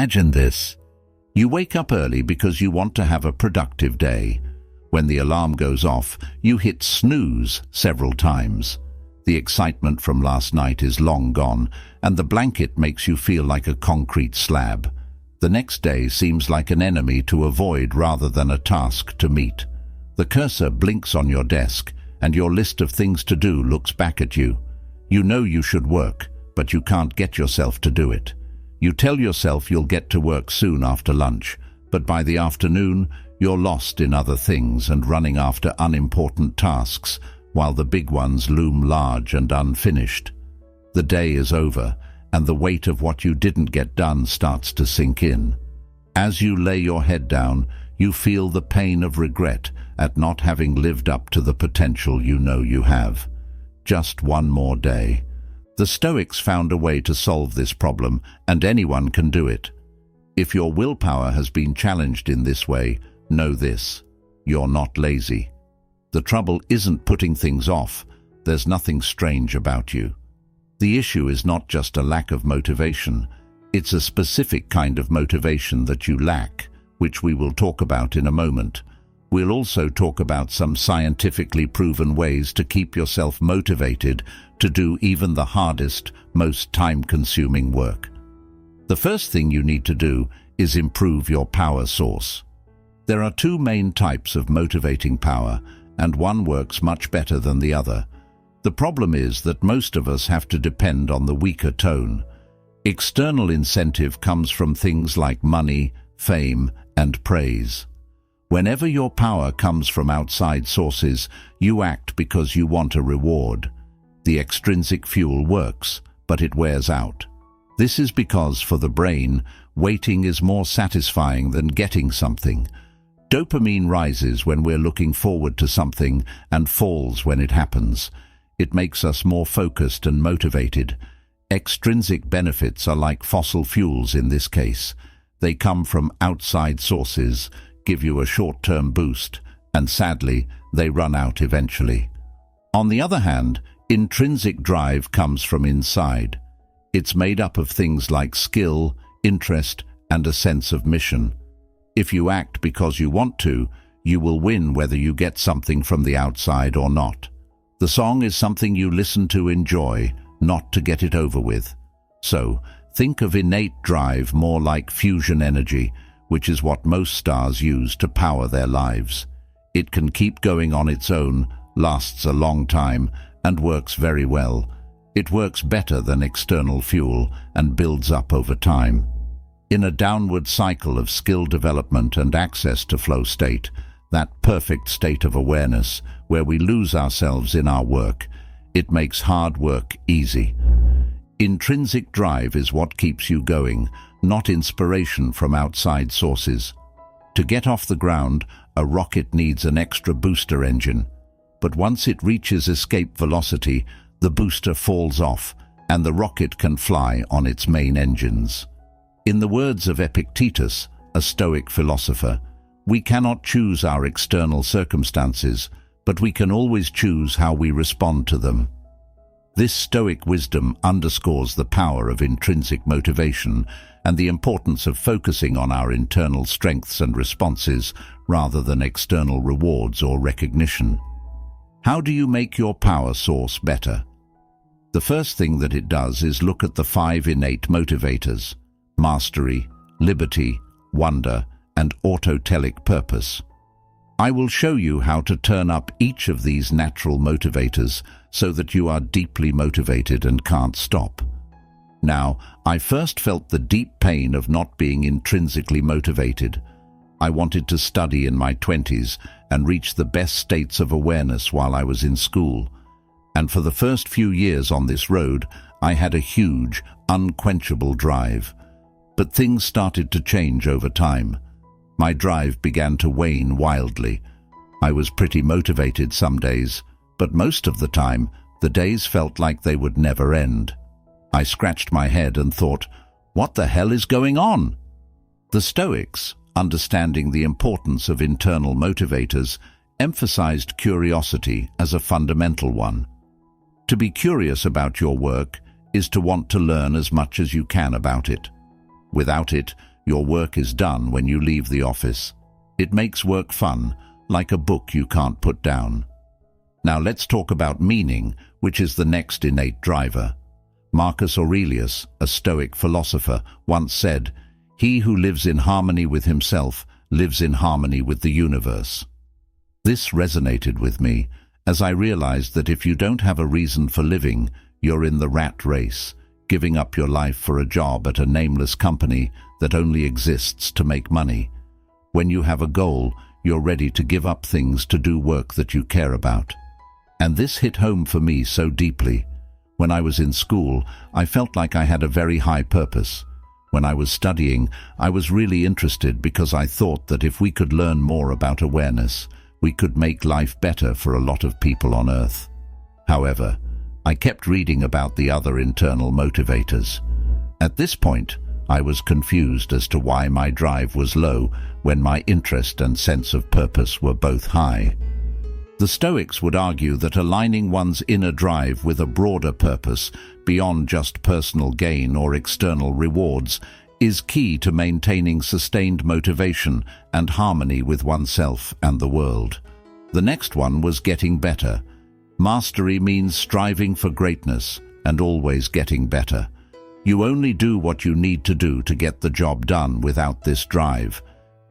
Imagine this. You wake up early because you want to have a productive day. When the alarm goes off, you hit snooze several times. The excitement from last night is long gone, and the blanket makes you feel like a concrete slab. The next day seems like an enemy to avoid rather than a task to meet. The cursor blinks on your desk, and your list of things to do looks back at you. You know you should work, but you can't get yourself to do it. You tell yourself you'll get to work soon after lunch, but by the afternoon, you're lost in other things and running after unimportant tasks, while the big ones loom large and unfinished. The day is over, and the weight of what you didn't get done starts to sink in. As you lay your head down, you feel the pain of regret at not having lived up to the potential you know you have. Just one more day. The Stoics found a way to solve this problem, and anyone can do it. If your willpower has been challenged in this way, know this: you're not lazy. The trouble isn't putting things off. There's nothing strange about you. The issue is not just a lack of motivation. It's a specific kind of motivation that you lack, which we will talk about in a moment. We'll also talk about some scientifically proven ways to keep yourself motivated to do even the hardest, most time-consuming work. The first thing you need to do is improve your power source. There are two main types of motivating power, and one works much better than the other. The problem is that most of us have to depend on the weaker tone. External incentive comes from things like money, fame, and praise. Whenever your power comes from outside sources, you act because you want a reward. The extrinsic fuel works, but it wears out. This is because, for the brain, waiting is more satisfying than getting something. Dopamine rises when we're looking forward to something and falls when it happens. It makes us more focused and motivated. Extrinsic benefits are like fossil fuels in this case. They come from outside sources, give you a short-term boost, and sadly, they run out eventually. On the other hand, intrinsic drive comes from inside. It's made up of things like skill, interest, and a sense of mission. If you act because you want to, you will win whether you get something from the outside or not. The song is something you listen to enjoy, not to get it over with. So, think of innate drive more like fusion energy, which is what most stars use to power their lives. It can keep going on its own, lasts a long time, and works very well. It works better than external fuel and builds up over time. In a downward cycle of skill development and access to flow state, that perfect state of awareness where we lose ourselves in our work, it makes hard work easy. Intrinsic drive is what keeps you going, not inspiration from outside sources. To get off the ground, a rocket needs an extra booster engine. But once it reaches escape velocity, the booster falls off, and the rocket can fly on its main engines. In the words of Epictetus, a Stoic philosopher, we cannot choose our external circumstances, but we can always choose how we respond to them. This Stoic wisdom underscores the power of intrinsic motivation and the importance of focusing on our internal strengths and responses rather than external rewards or recognition. How do you make your power source better? The first thing that it does is look at the 5 innate motivators: mastery, liberty, wonder, and autotelic purpose. I will show you how to turn up each of these natural motivators so that you are deeply motivated and can't stop. Now, I first felt the deep pain of not being intrinsically motivated. I wanted to study in my 20s and reach the best states of awareness while I was in school. And for the first few years on this road, I had a huge, unquenchable drive. But things started to change over time. My drive began to wane wildly. I was pretty motivated some days, but most of the time, the days felt like they would never end. I scratched my head and thought, what the hell is going on? The Stoics, understanding the importance of internal motivators, emphasized curiosity as a fundamental one. To be curious about your work is to want to learn as much as you can about it. Without it, Your work is done when you leave the office. It makes work fun, like a book you can't put down. Now let's talk about meaning, which is the next innate driver. Marcus Aurelius, a Stoic philosopher, once said, "He who lives in harmony with himself lives in harmony with the universe." This resonated with me, as I realized that if you don't have a reason for living, you're in the rat race, giving up your life for a job at a nameless company that only exists to make money. When you have a goal, you're ready to give up things to do work that you care about. And this hit home for me so deeply. When I was in school, I felt like I had a very high purpose. When I was studying, I was really interested because I thought that if we could learn more about awareness, we could make life better for a lot of people on Earth. However, I kept reading about the other internal motivators. At this point, I was confused as to why my drive was low when my interest and sense of purpose were both high. The Stoics would argue that aligning one's inner drive with a broader purpose, beyond just personal gain or external rewards, is key to maintaining sustained motivation and harmony with oneself and the world. The next one was getting better. Mastery means striving for greatness and always getting better. You only do what you need to do to get the job done without this drive.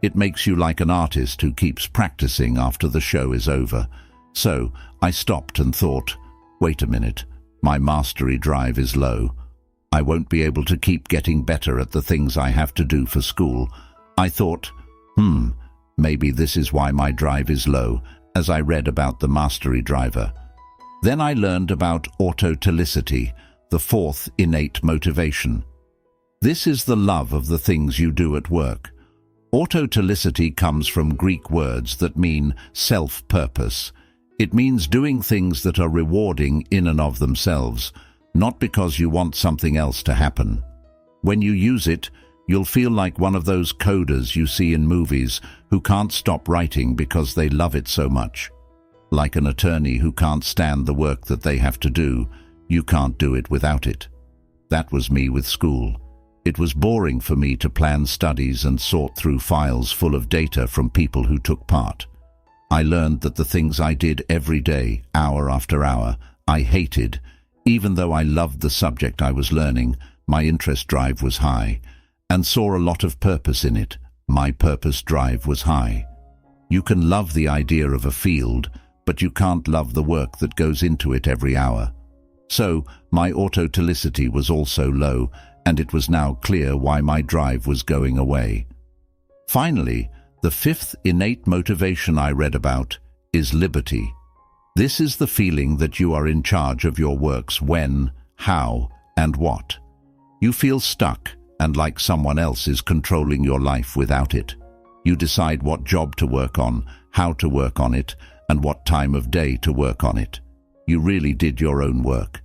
It makes you like an artist who keeps practicing after the show is over. So I stopped and thought, wait a minute, my mastery drive is low. I won't be able to keep getting better at the things I have to do for school. I thought, maybe this is why my drive is low, as I read about the mastery driver. Then I learned about autotelicity, the fourth innate motivation. This is the love of the things you do at work. Autotelicity comes from Greek words that mean self-purpose. It means doing things that are rewarding in and of themselves, not because you want something else to happen. When you use it, you'll feel like one of those coders you see in movies who can't stop writing because they love it so much. Like an attorney who can't stand the work that they have to do, you can't do it without it. That was me with school. It was boring for me to plan studies and sort through files full of data from people who took part. I learned that the things I did every day, hour after hour, I hated. Even though I loved the subject I was learning, my interest drive was high, and saw a lot of purpose in it. My purpose drive was high. You can love the idea of a field, but you can't love the work that goes into it every hour. So, my autotelicity was also low, and it was now clear why my drive was going away. Finally, the fifth innate motivation I read about is liberty. This is the feeling that you are in charge of your work's when, how, and what. You feel stuck and like someone else is controlling your life without it. You decide what job to work on, how to work on it, and what time of day to work on it. You really did your own work.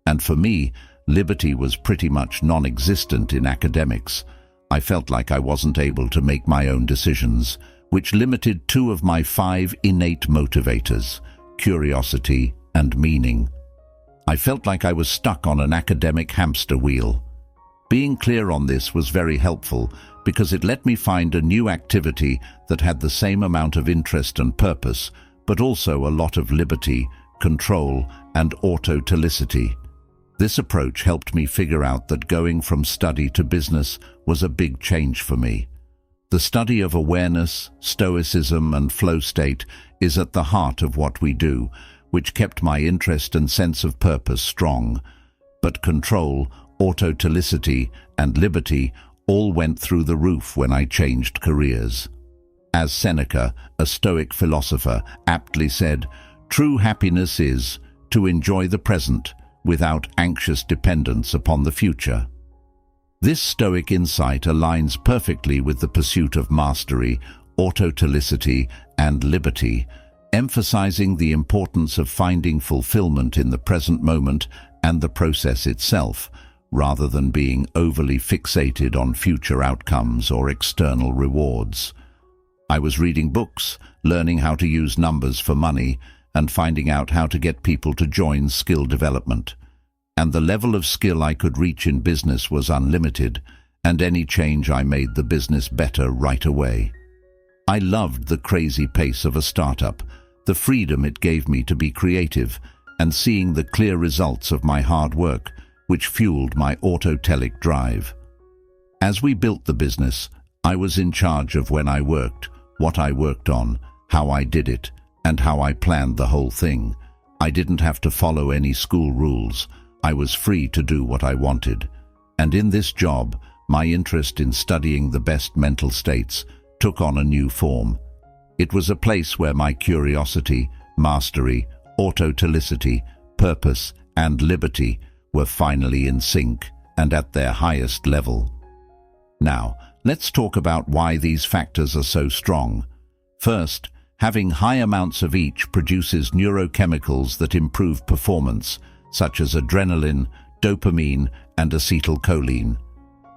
And for me, liberty was pretty much non-existent in academics. I felt like I wasn't able to make my own decisions, which limited two of my 5 innate motivators, curiosity and meaning. I felt like I was stuck on an academic hamster wheel. Being clear on this was very helpful because it let me find a new activity that had the same amount of interest and purpose, but also a lot of liberty, control, and autotelicity. This approach helped me figure out that going from study to business was a big change for me. The study of awareness, stoicism, and flow state is at the heart of what we do, which kept my interest and sense of purpose strong. But control, autotelicity, and liberty all went through the roof when I changed careers. As Seneca, a Stoic philosopher, aptly said, "True happiness is to enjoy the present without anxious dependence upon the future." This Stoic insight aligns perfectly with the pursuit of mastery, autotelicity, and liberty, emphasizing the importance of finding fulfillment in the present moment and the process itself, rather than being overly fixated on future outcomes or external rewards. I was reading books, learning how to use numbers for money, and finding out how to get people to join skill development. And the level of skill I could reach in business was unlimited, and any change I made the business better right away. I loved the crazy pace of a startup, the freedom it gave me to be creative, and seeing the clear results of my hard work, which fueled my autotelic drive. As we built the business, I was in charge of when I worked, what I worked on, how I did it, and how I planned the whole thing. I didn't have to follow any school rules. I was free to do what I wanted. And in this job, my interest in studying the best mental states took on a new form. It was a place where my curiosity, mastery, autotelicity, purpose, and liberty were finally in sync and at their highest level. Now, let's talk about why these factors are so strong. First, having high amounts of each produces neurochemicals that improve performance, such as adrenaline, dopamine, and acetylcholine.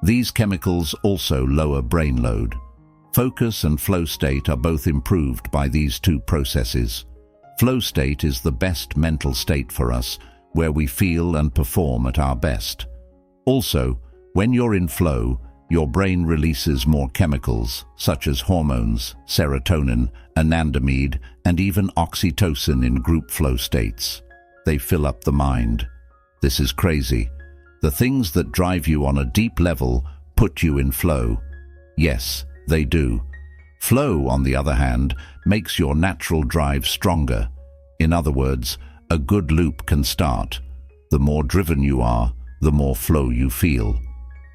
These chemicals also lower brain load. Focus and flow state are both improved by these two processes. Flow state is the best mental state for us, where we feel and perform at our best. Also, when you're in flow, your brain releases more chemicals, such as hormones, serotonin, anandamide, and even oxytocin in group flow states. They fill up the mind. This is crazy. The things that drive you on a deep level put you in flow. Yes, they do. Flow, on the other hand, makes your natural drive stronger. In other words, a good loop can start. The more driven you are, the more flow you feel.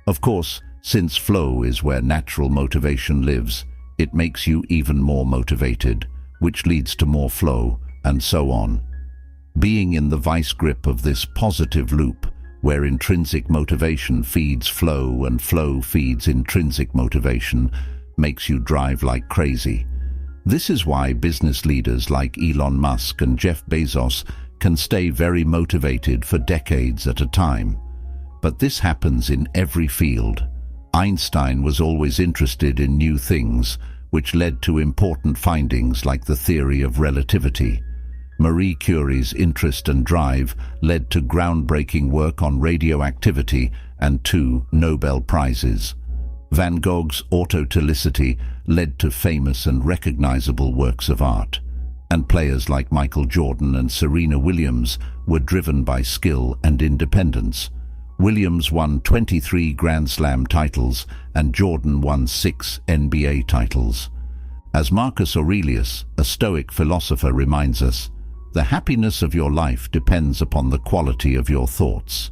Of course, since flow is where natural motivation lives, it makes you even more motivated, which leads to more flow, and so on. Being in the vice grip of this positive loop, where intrinsic motivation feeds flow and flow feeds intrinsic motivation, makes you drive like crazy. This is why business leaders like Elon Musk and Jeff Bezos can stay very motivated for decades at a time. But this happens in every field. Einstein was always interested in new things, which led to important findings like the theory of relativity. Marie Curie's interest and drive led to groundbreaking work on radioactivity and 2 Nobel Prizes. Van Gogh's autotelicity led to famous and recognizable works of art. And players like Michael Jordan and Serena Williams were driven by skill and independence. Williams won 23 Grand Slam titles and Jordan won 6 NBA titles. As Marcus Aurelius, a Stoic philosopher, reminds us, the happiness of your life depends upon the quality of your thoughts.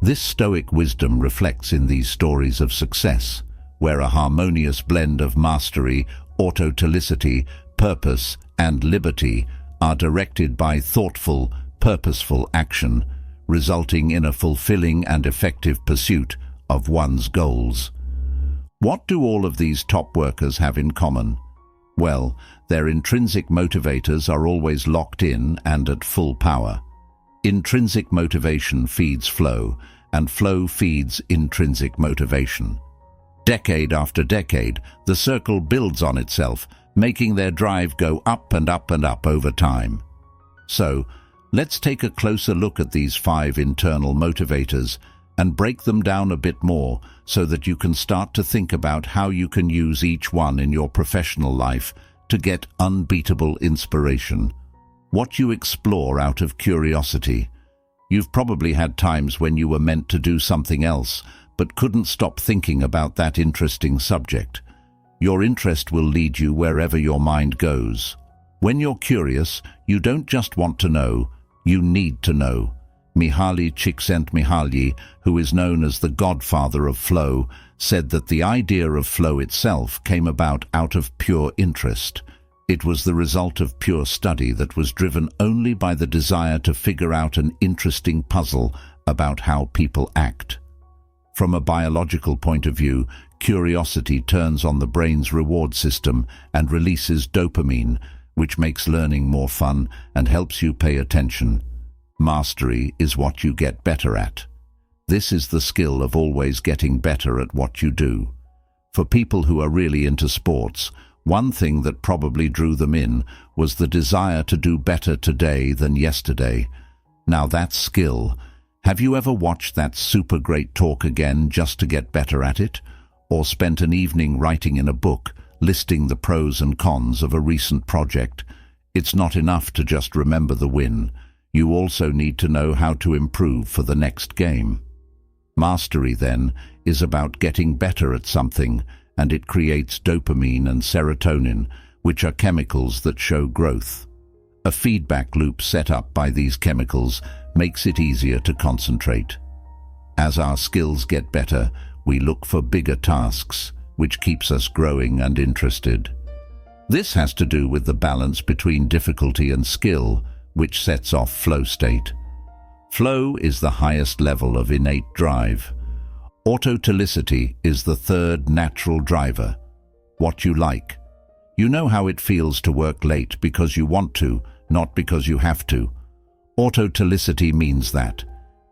This Stoic wisdom reflects in these stories of success, where a harmonious blend of mastery, autotelicity, purpose, and liberty are directed by thoughtful, purposeful action, resulting in a fulfilling and effective pursuit of one's goals. What do all of these top workers have in common? Well, their intrinsic motivators are always locked in and at full power. Intrinsic motivation feeds flow, and flow feeds intrinsic motivation. Decade after decade, the circle builds on itself, making their drive go up and up and up over time. So, let's take a closer look at these 5 internal motivators and break them down a bit more so that you can start to think about how you can use each one in your professional life to get unbeatable inspiration. What you explore out of curiosity. You've probably had times when you were meant to do something else, but couldn't stop thinking about that interesting subject. Your interest will lead you wherever your mind goes. When you're curious, you don't just want to know, you need to know. Mihaly Csikszentmihalyi, who is known as the godfather of flow, said that the idea of flow itself came about out of pure interest. It was the result of pure study that was driven only by the desire to figure out an interesting puzzle about how people act. From a biological point of view, curiosity turns on the brain's reward system and releases dopamine, which makes learning more fun and helps you pay attention. Mastery is what you get better at. This is the skill of always getting better at what you do. For people who are really into sports, one thing that probably drew them in was the desire to do better today than yesterday. Now that's skill. Have you ever watched that super great talk again just to get better at it? Or spent an evening writing in a book, listing the pros and cons of a recent project? It's not enough to just remember the win. You also need to know how to improve for the next game. Mastery, then, is about getting better at something, and it creates dopamine and serotonin, which are chemicals that show growth. A feedback loop set up by these chemicals makes it easier to concentrate. As our skills get better, we look for bigger tasks, which keeps us growing and interested. This has to do with the balance between difficulty and skill, which sets off flow state. Flow is the highest level of innate drive. Autotelicity is the third natural driver. What you like. You know how it feels to work late because you want to, not because you have to. Autotelicity means that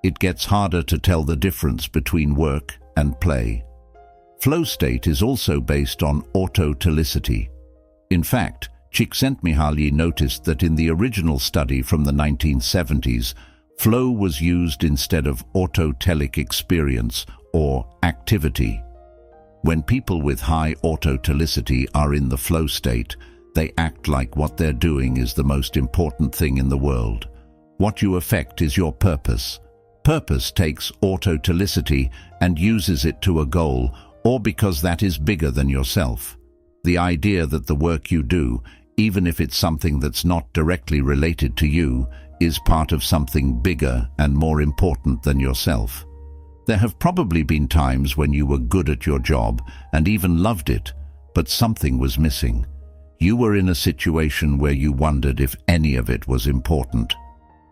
it gets harder to tell the difference between work and play. Flow state is also based on autotelicity. In fact, Csikszentmihalyi noticed that in the original study from the 1970s, flow was used instead of autotelic experience or activity. When people with high autotelicity are in the flow state, they act like what they're doing is the most important thing in the world. What you affect is your purpose. Purpose takes autotelicity and uses it to a goal, or because that is bigger than yourself. The idea that the work you do, even if it's something that's not directly related to you, is part of something bigger and more important than yourself. There have probably been times when you were good at your job and even loved it, but something was missing. You were in a situation where you wondered if any of it was important.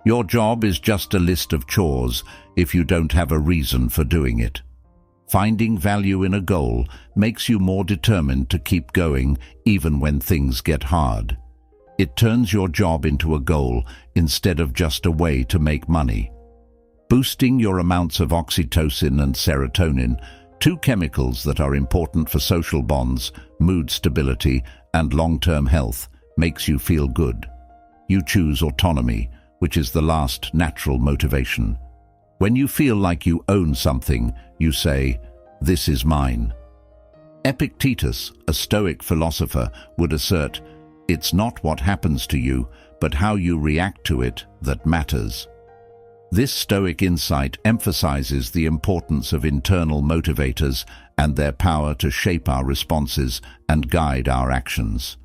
Your job is just a list of chores if you don't have a reason for doing it. Finding value in a goal makes you more determined to keep going even when things get hard. It turns your job into a goal instead of just a way to make money. Boosting your amounts of oxytocin and serotonin, two chemicals that are important for social bonds, mood stability, and long-term health, makes you feel good. You choose autonomy, which is the last natural motivation. When you feel like you own something, you say, "This is mine." Epictetus, a Stoic philosopher, would assert, "It's not what happens to you, but how you react to it that matters." This Stoic insight emphasizes the importance of internal motivators and their power to shape our responses and guide our actions.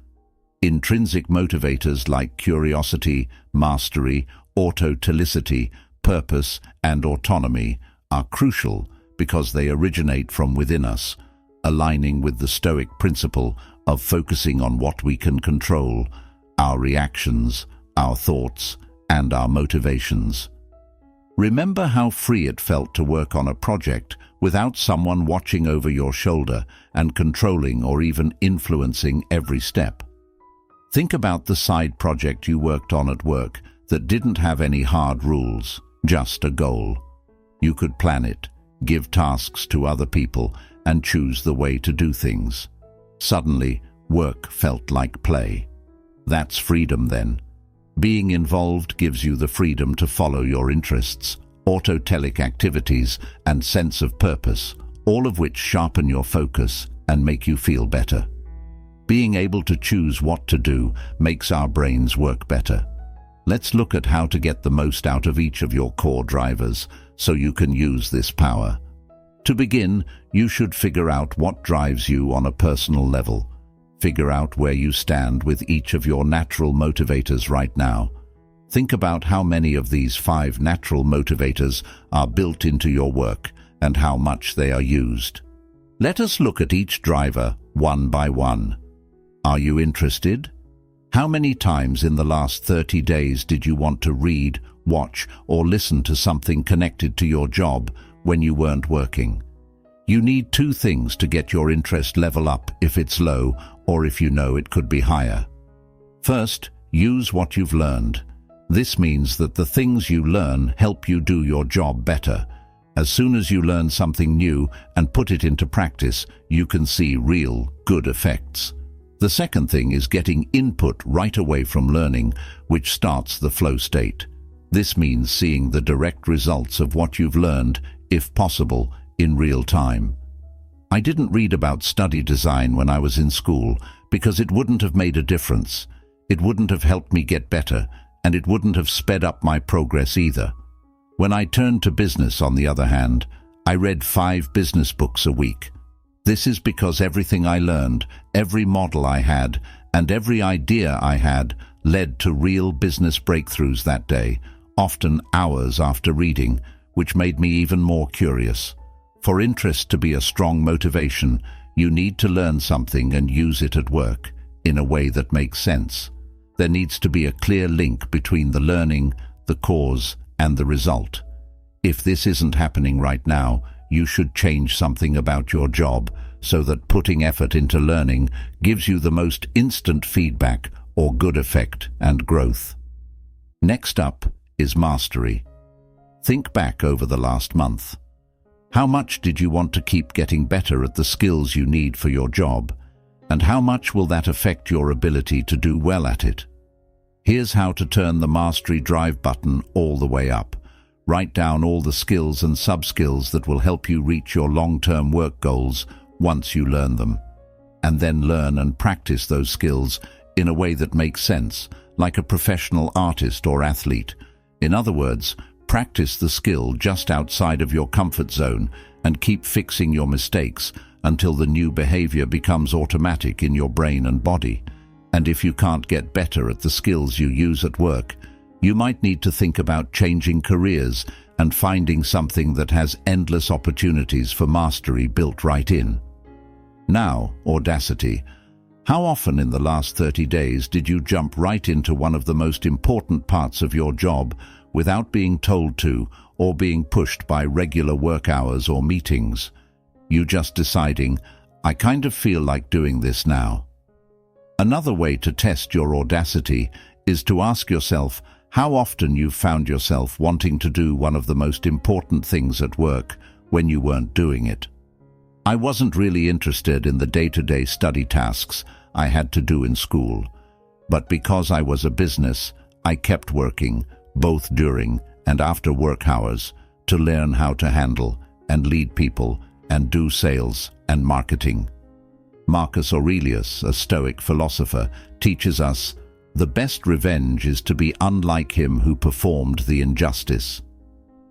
Intrinsic motivators like curiosity, mastery, autotelicity, purpose, and autonomy are crucial because they originate from within us, aligning with the Stoic principle of focusing on what we can control, our reactions, our thoughts, and our motivations. Remember how free it felt to work on a project without someone watching over your shoulder and controlling or even influencing every step. Think about the side project you worked on at work that didn't have any hard rules, just a goal. You could plan it, give tasks to other people, and choose the way to do things. Suddenly, work felt like play. That's freedom then. Being involved gives you the freedom to follow your interests, autotelic activities, and sense of purpose, all of which sharpen your focus and make you feel better. Being able to choose what to do makes our brains work better. Let's look at how to get the most out of each of your core drivers so you can use this power. To begin, you should figure out what drives you on a personal level. Figure out where you stand with each of your natural motivators right now. Think about how many of these 5 natural motivators are built into your work and how much they are used. Let us look at each driver one by one. Are you interested? How many times in the last 30 days did you want to read, watch, or listen to something connected to your job when you weren't working? You need 2 things to get your interest level up if it's low or if you know it could be higher. First, use what you've learned. This means that the things you learn help you do your job better. As soon as you learn something new and put it into practice, you can see real, good effects. The second thing is getting input right away from learning, which starts the flow state. This means seeing the direct results of what you've learned, if possible, in real time. I didn't read about study design when I was in school because it wouldn't have made a difference. It wouldn't have helped me get better, and it wouldn't have sped up my progress either. When I turned to business, on the other hand, I read 5 business books a week. This is because everything I learned, every model I had, and every idea I had led to real business breakthroughs that day, often hours after reading, which made me even more curious. For interest to be a strong motivation, you need to learn something and use it at work, in a way that makes sense. There needs to be a clear link between the learning, the cause, and the result. If this isn't happening right now, you should change something about your job so that putting effort into learning gives you the most instant feedback or good effect and growth. Next up is mastery. Think back over the last month. How much did you want to keep getting better at the skills you need for your job? And how much will that affect your ability to do well at it? Here's how to turn the mastery drive button all the way up. Write down all the skills and sub-skills that will help you reach your long-term work goals once you learn them. And then learn and practice those skills in a way that makes sense, like a professional artist or athlete. In other words, practice the skill just outside of your comfort zone and keep fixing your mistakes until the new behavior becomes automatic in your brain and body. And if you can't get better at the skills you use at work, you might need to think about changing careers and finding something that has endless opportunities for mastery built right in. Now, audacity. How often in the last 30 days did you jump right into one of the most important parts of your job without being told to or being pushed by regular work hours or meetings? You just deciding, I kind of feel like doing this now. Another way to test your audacity is to ask yourself how often you've found yourself wanting to do one of the most important things at work when you weren't doing it. I wasn't really interested in the day-to-day study tasks I had to do in school, but because I was a business, I kept working, both during and after work hours, to learn how to handle and lead people and do sales and marketing. Marcus Aurelius, a Stoic philosopher, teaches us, the best revenge is to be unlike him who performed the injustice.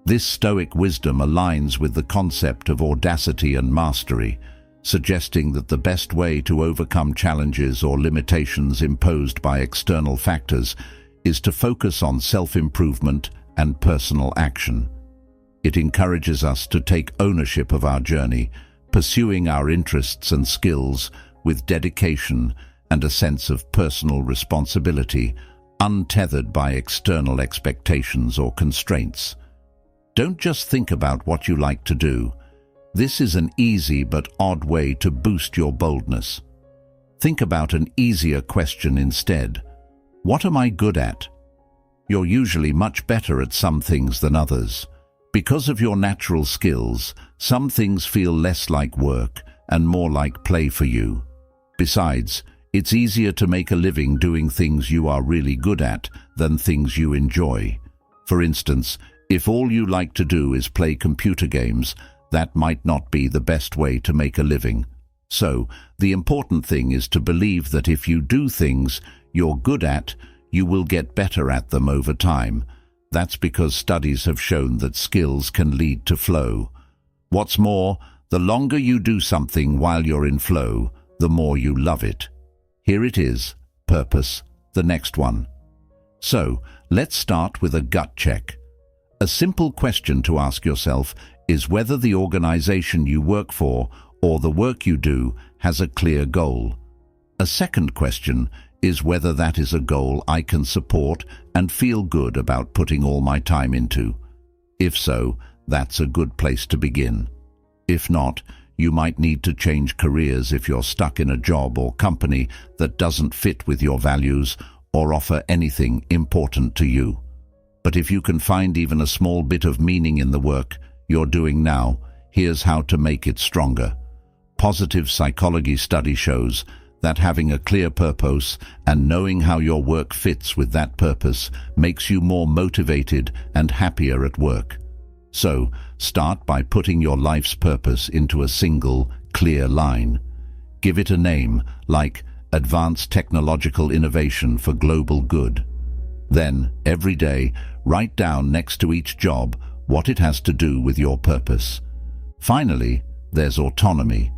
This Stoic wisdom aligns with the concept of audacity and mastery, suggesting that the best way to overcome challenges or limitations imposed by external factors is to focus on self-improvement and personal action. It encourages us to take ownership of our journey, pursuing our interests and skills with dedication and a sense of personal responsibility, untethered by external expectations or constraints. Don't just think about what you like to do. This is an easy but odd way to boost your boldness. Think about an easier question instead. What am I good at? You're usually much better at some things than others. Because of your natural skills, some things feel less like work and more like play for you. Besides, it's easier to make a living doing things you are really good at than things you enjoy. For instance, if all you like to do is play computer games, that might not be the best way to make a living. So, the important thing is to believe that if you do things you're good at, you will get better at them over time. That's because studies have shown that skills can lead to flow. What's more, the longer you do something while you're in flow, the more you love it. Here it is, purpose, the next one. So, let's start with a gut check. A simple question to ask yourself is whether the organization you work for or the work you do has a clear goal. A second question is whether that is a goal I can support and feel good about putting all my time into. If so, that's a good place to begin. If not, you might need to change careers if you're stuck in a job or company that doesn't fit with your values or offer anything important to you. But if you can find even a small bit of meaning in the work you're doing now, here's how to make it stronger. Positive psychology study shows that having a clear purpose and knowing how your work fits with that purpose makes you more motivated and happier at work. So, start by putting your life's purpose into a single, clear line. Give it a name, like Advanced Technological Innovation for Global Good. Then, every day, write down next to each job what it has to do with your purpose. Finally, there's autonomy.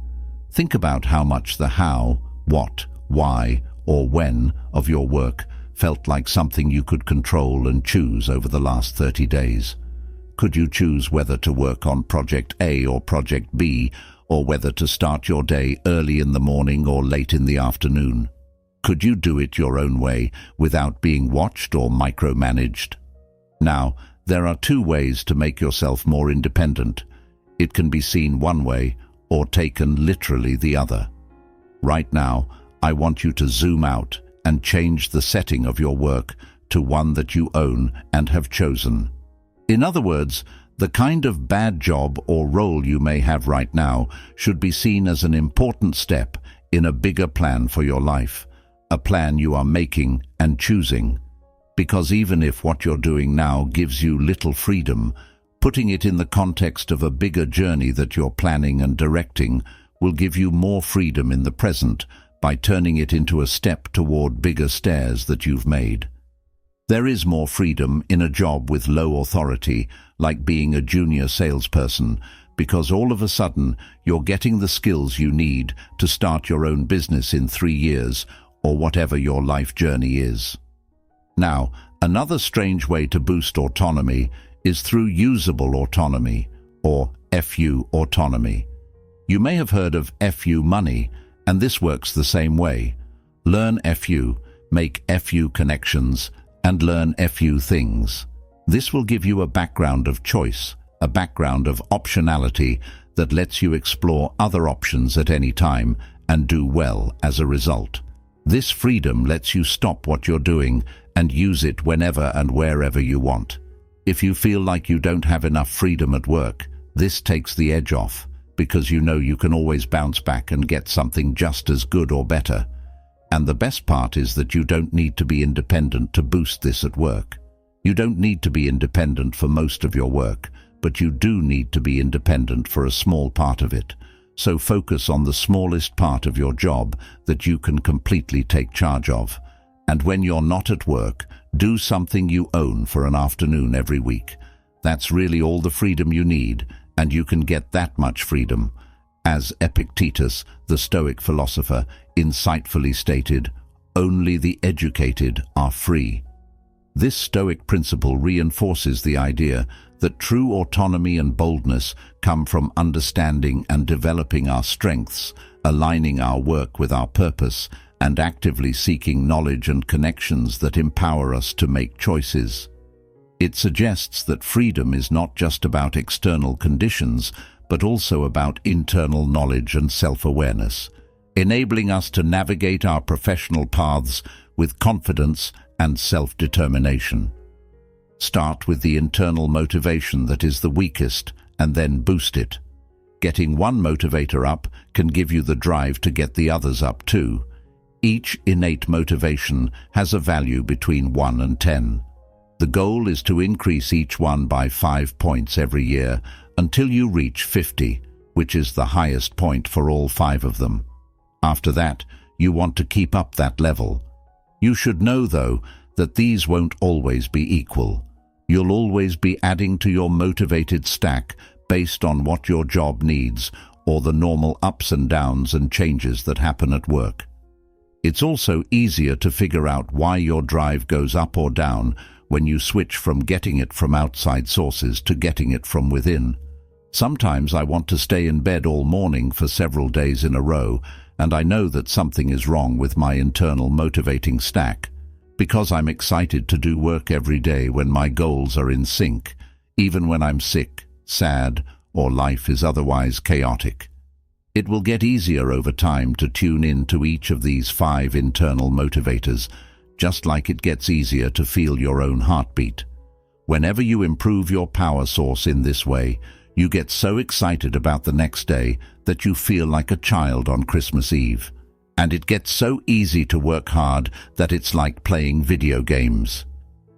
Think about how much the how, what, why, or when of your work felt like something you could control and choose over the last 30 days. Could you choose whether to work on Project A or Project B, or whether to start your day early in the morning or late in the afternoon? Could you do it your own way without being watched or micromanaged? Now, there are two ways to make yourself more independent. It can be seen one way or taken literally the other. Right now, I want you to zoom out and change the setting of your work to one that you own and have chosen. In other words, the kind of bad job or role you may have right now should be seen as an important step in a bigger plan for your life, a plan you are making and choosing. Because even if what you're doing now gives you little freedom, putting it in the context of a bigger journey that you're planning and directing will give you more freedom in the present by turning it into a step toward bigger stairs that you've made. There is more freedom in a job with low authority, like being a junior salesperson, because all of a sudden you're getting the skills you need to start your own business in 3 years, or whatever your life journey is. Now, another strange way to boost autonomy is through usable autonomy, or FU autonomy. You may have heard of FU money, and this works the same way. Learn FU, make FU connections, and learn FU things. This will give you a background of choice, a background of optionality that lets you explore other options at any time and do well as a result. This freedom lets you stop what you're doing and use it whenever and wherever you want. If you feel like you don't have enough freedom at work, this takes the edge off, because you know you can always bounce back and get something just as good or better. And the best part is that you don't need to be independent to boost this at work. You don't need to be independent for most of your work, but you do need to be independent for a small part of it. So focus on the smallest part of your job that you can completely take charge of. And when you're not at work, do something you own for an afternoon every week. That's really all the freedom you need, and you can get that much freedom. As Epictetus, the Stoic philosopher, insightfully stated, "Only the educated are free." This Stoic principle reinforces the idea that true autonomy and boldness come from understanding and developing our strengths, aligning our work with our purpose, and actively seeking knowledge and connections that empower us to make choices. It suggests that freedom is not just about external conditions, but also about internal knowledge and self-awareness, enabling us to navigate our professional paths with confidence and self-determination. Start with the internal motivation that is the weakest, and then boost it. Getting one motivator up can give you the drive to get the others up too. Each innate motivation has a value between 1 and 10. The goal is to increase each one by 5 points every year until you reach 50, which is the highest point for all 5 of them. After that, you want to keep up that level. You should know, though, that these won't always be equal. You'll always be adding to your motivated stack based on what your job needs or the normal ups and downs and changes that happen at work. It's also easier to figure out why your drive goes up or down when you switch from getting it from outside sources to getting it from within. Sometimes I want to stay in bed all morning for several days in a row, and I know that something is wrong with my internal motivating stack, because I'm excited to do work every day when my goals are in sync, even when I'm sick, sad, or life is otherwise chaotic. It will get easier over time to tune in to each of these 5 internal motivators, just like it gets easier to feel your own heartbeat. Whenever you improve your power source in this way, you get so excited about the next day that you feel like a child on Christmas Eve. and it gets so easy to work hard that it's like playing video games.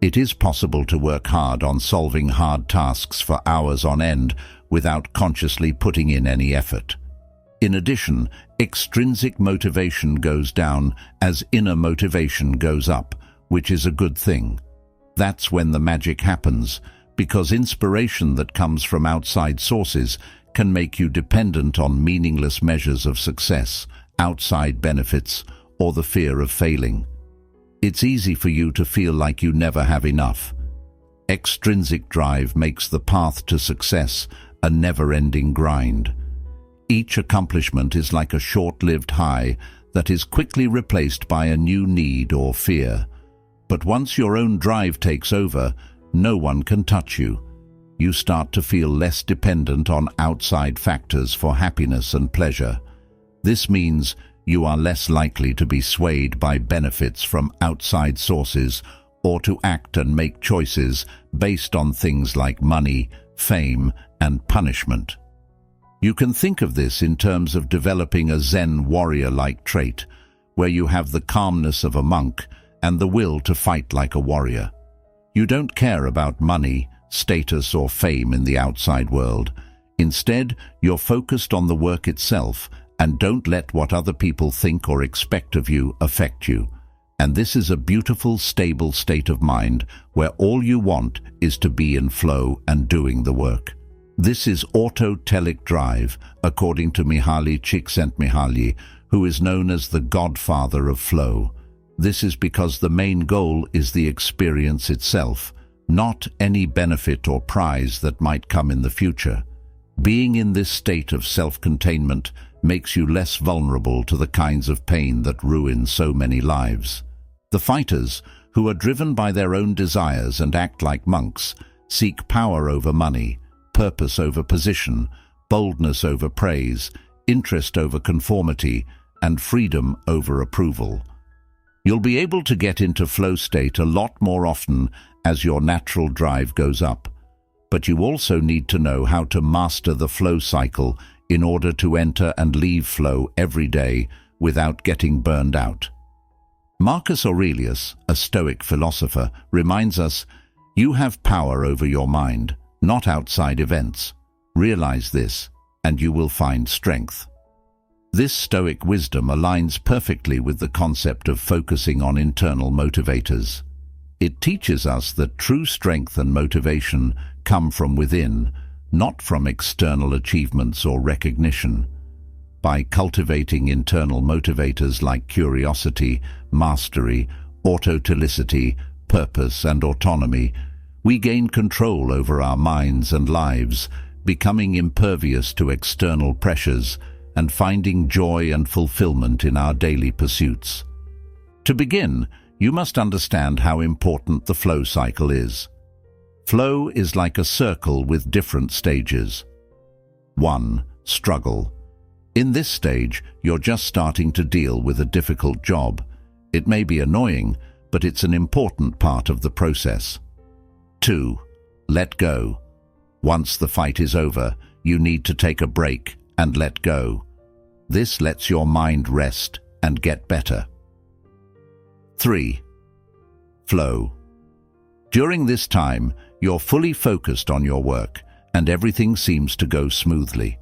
It is possible to work hard on solving hard tasks for hours on end without consciously putting in any effort. In addition, extrinsic motivation goes down as inner motivation goes up, which is a good thing. That's when the magic happens, because inspiration that comes from outside sources can make you dependent on meaningless measures of success, outside benefits, or the fear of failing. It's easy for you to feel like you never have enough. Extrinsic drive makes the path to success a never-ending grind. Each accomplishment is like a short-lived high that is quickly replaced by a new need or fear. But once your own drive takes over, no one can touch you. You start to feel less dependent on outside factors for happiness and pleasure. This means you are less likely to be swayed by benefits from outside sources or to act and make choices based on things like money, fame, and punishment. You can think of this in terms of developing a Zen warrior-like trait, where you have the calmness of a monk and the will to fight like a warrior. You don't care about money, status, or fame in the outside world. Instead, you're focused on the work itself and don't let what other people think or expect of you affect you. And this is a beautiful, stable state of mind where all you want is to be in flow and doing the work. This is autotelic drive, according to Mihaly Csikszentmihalyi, who is known as the godfather of flow. This is because the main goal is the experience itself, not any benefit or prize that might come in the future. Being in this state of self-containment makes you less vulnerable to the kinds of pain that ruin so many lives. The fighters, who are driven by their own desires and act like monks, seek power over money, purpose over position, boldness over praise, interest over conformity, and freedom over approval. You'll be able to get into flow state a lot more often as your natural drive goes up, but you also need to know how to master the flow cycle in order to enter and leave flow every day without getting burned out. Marcus Aurelius, a Stoic philosopher, reminds us, "You have power over your mind, not outside events. Realize this, and you will find strength." This Stoic wisdom aligns perfectly with the concept of focusing on internal motivators. It teaches us that true strength and motivation come from within, not from external achievements or recognition. By cultivating internal motivators like curiosity, mastery, autotelicity, purpose, and autonomy, we gain control over our minds and lives, becoming impervious to external pressures and finding joy and fulfillment in our daily pursuits. To begin, you must understand how important the flow cycle is. Flow is like a circle with different stages. 1. Struggle. In this stage, you're just starting to deal with a difficult job. It may be annoying, but it's an important part of the process. 2. Let go. Once the fight is over, you need to take a break and let go. This lets your mind rest and get better. 3. Flow. During this time, you're fully focused on your work, and everything seems to go smoothly.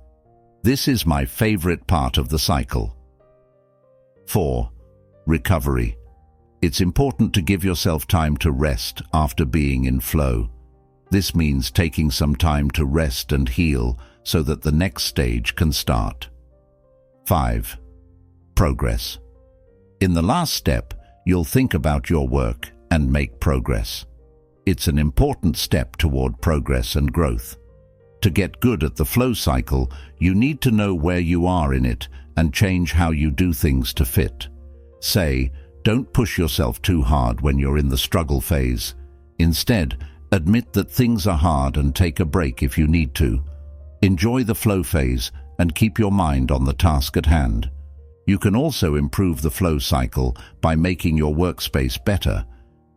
This is my favorite part of the cycle. 4. Recovery. It's important to give yourself time to rest after being in flow. This means taking some time to rest and heal so that the next stage can start. 5. Progress. In the last step, you'll think about your work and make progress. It's an important step toward progress and growth. To get good at the flow cycle, you need to know where you are in it and change how you do things to fit. Say, don't push yourself too hard when you're in the struggle phase. Instead, admit that things are hard and take a break if you need to. Enjoy the flow phase and keep your mind on the task at hand. You can also improve the flow cycle by making your workspace better.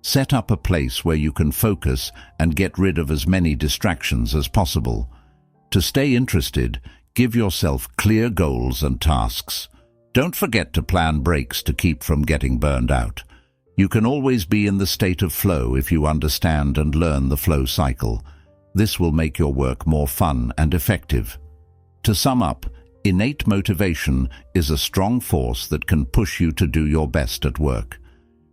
Set up a place where you can focus and get rid of as many distractions as possible. To stay interested, give yourself clear goals and tasks. Don't forget to plan breaks to keep from getting burned out. You can always be in the state of flow if you understand and learn the flow cycle. This will make your work more fun and effective. To sum up, innate motivation is a strong force that can push you to do your best at work.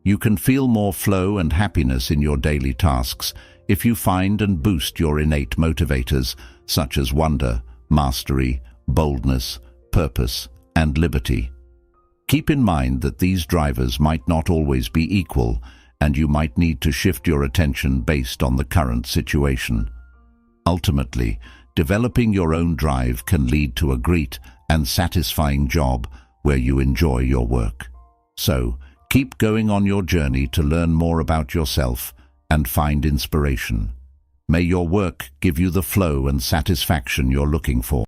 You can feel more flow and happiness in your daily tasks if you find and boost your innate motivators such as wonder, mastery, boldness, purpose, and liberty. Keep in mind that these drivers might not always be equal, and you might need to shift your attention based on the current situation. Ultimately, developing your own drive can lead to a great and satisfying job where you enjoy your work. So, keep going on your journey to learn more about yourself and find inspiration. May your work give you the flow and satisfaction you're looking for.